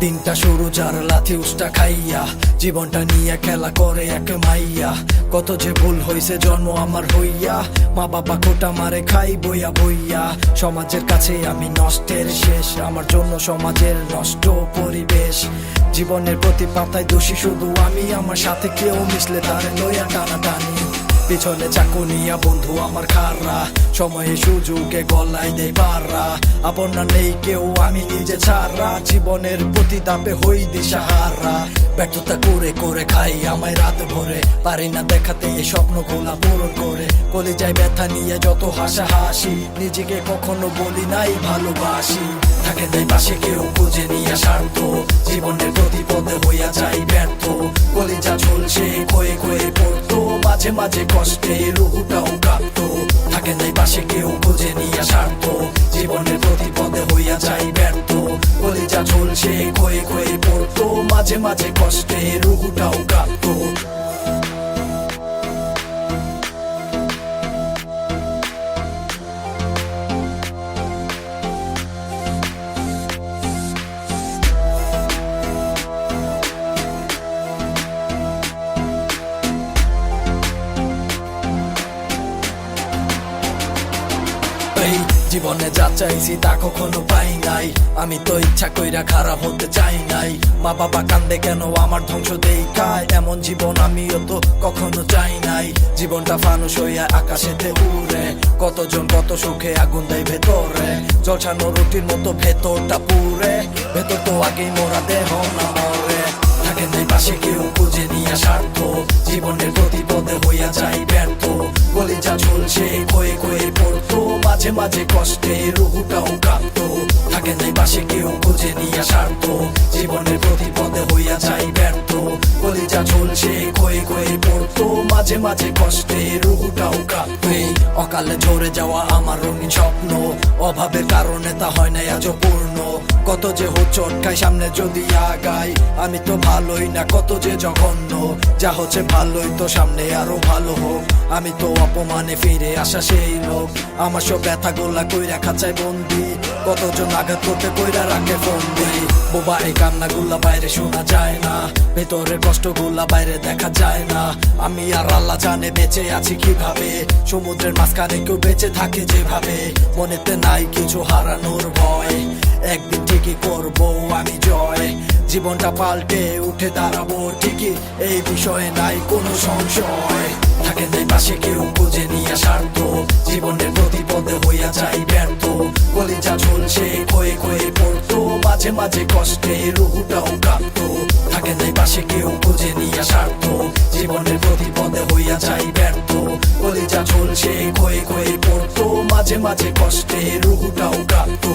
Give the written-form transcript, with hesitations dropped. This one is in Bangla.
দিনটা শুরু যার লাথি উষ্টা খাইয়া, জীবনটা নিয়ে খেলা করে এক মাইয়া। কত যে ভুল হইছে জন্ম আমার হইয়া, মা বাবা কোটা মারে খাই বইয়া বইয়া। সমাজের কাছে আমি নষ্টের শেষ, আমার জন্য সমাজের নষ্ট পরিবেশ। জীবনের প্রতি পাতায় দোষী শুধু আমি, আমার সাথে কেউ মিশলে তার লইয়া টানাটানি। পিছনে চাকু নিয়া বন্ধু আমার খাররা, সময়ে সুযোগে গলায় দেয় পাররা। আপনা নেই কেউ আমি নিজে ছাড়া, জীবনের প্রতি দাপে হই দিশাহারা। ব্যর্থতা করে করে খাই আমায় রাত ভরে, পারি না দেখাতে এই স্বপ্নগুলা পূরণ করে। কলিজায় ব্যথা নিয়ে যত হাসাহাসি, নিজেকে কখনো বলি নাই ভালোবাসি। থাকে দেয় পাশে কেউ খুঁজে নিয়ে স্বার্থ, জীবনের প্রতি পদে হইয়া যাই ব্যর্থ। কলিজা ঝুলছে ক্ষয়ে ক্ষয়ে পড়তো, মাঝে মাঝে কষ্টে রুহুটাও কাঁপতো। থাকে নাই পাশে কেউ খুঁজে নিয়ে স্বার্থ, জীবনের প্রতি পদে হইয়া যাই ব্যর্থ। কলিজা ঝুলছে ক্ষয়ে ক্ষয়ে পড়তো, মাঝে মাঝে কষ্টে রুহুটাও কাঁপতো। জীবনে যা চাইছি তা কখনো পাই নাই, আমি তো ইচ্ছা কইরা খারাপ হতে চাই নাই। মা বাবা কান্দে কেন আমার ধ্বংস দেখায়, এমন জীবন আমিও তো কখনো চাই নাই। জীবনটা ফানুস হইয়া আকাশেতে উড়ে, কতজন কত সুখে আগুন দেয় ভেতরে। জলছানো রুটির মতো ভেতরটা পুরে, ভেতর তো আগেই মোরা দেহ না মরে। থাকে নাই পাশে কেউ খুঁজে নিয়ে স্বার্থ, জীবনের প্রতি পদে হইয়া যাই ব্যর্থ। কলিজা ঝুলছে ক্ষয়ে ক্ষয়ে পড়তো, মাঝে মাঝে কষ্টে রুহুটাও কাঁপতো। থাকে নাই পাশে কেউ খুঁজে নিয়ে স্বার্থ, জীবনের প্রতি পদে হইয়া যাই ব্যর্থ। কলিজা ঝুলছে ক্ষয়ে ক্ষয়ে পড়তো, মাঝে মাঝে কষ্টে রুহুটাও কাঁপতো। অকালে ঝরে যাওয়া আমার রঙিন স্বপ্ন, অভাবের কারণে তা হয় নাই আজও পূর্ণ। কত যে হোঁচট খাই সামনে যদি আগাই, আমি তো ভালোই না কত যে জঘন্য। যা হচ্ছে ভালোই তো সামনে আরো ভালো হোক, আমি তো অপমানে ফিরে আসা সেই লোক। আমার সব ব্যথা গোলা কইরা খাঁচায় বন্দি, কতজন আঘাত করতে কইরা রাখে বন্দি। বোবা এই কান্না গুলা বাইরে শোনা যায় না, ভেতরের কষ্ট গুলা বাইরে দেখা যায় না। আমি আর আল্লাহ জানে বেঁচে আছি কিভাবে, সমুদ্রের মাঝখানে কেউ বেঁচে থাকে যেভাবে। মনেতে নাই কিছু হারানোর ভয়, একদিন ঠিকই করবো আমি জয়। জীবনটা পাল্টে উঠে দাঁড়াবো ঠিকই, এই বিষয়ে নাই কোনো সংশয়। থাকে নাই পাশে কেউ খুঁজে নিয়ে স্বার্থ, জীবনের প্রতি পদে হইয়া যাই ব্যর্থ। কলিজা ঝুলছে ক্ষয়ে ক্ষয়ে পড়তো, মাঝে মাঝে কষ্টে রুহুটাও কাঁপতো। থাকে নাই পাশে কেউ খুঁজে নিয়ে স্বার্থ, জীবনের প্রতি পদে হইয়া যাই ব্যর্থ। কলিজা ঝুলছে ক্ষয়ে ক্ষয়ে পড়তো, মাঝে মাঝে কষ্টে রুহুটাও কাঁপতো।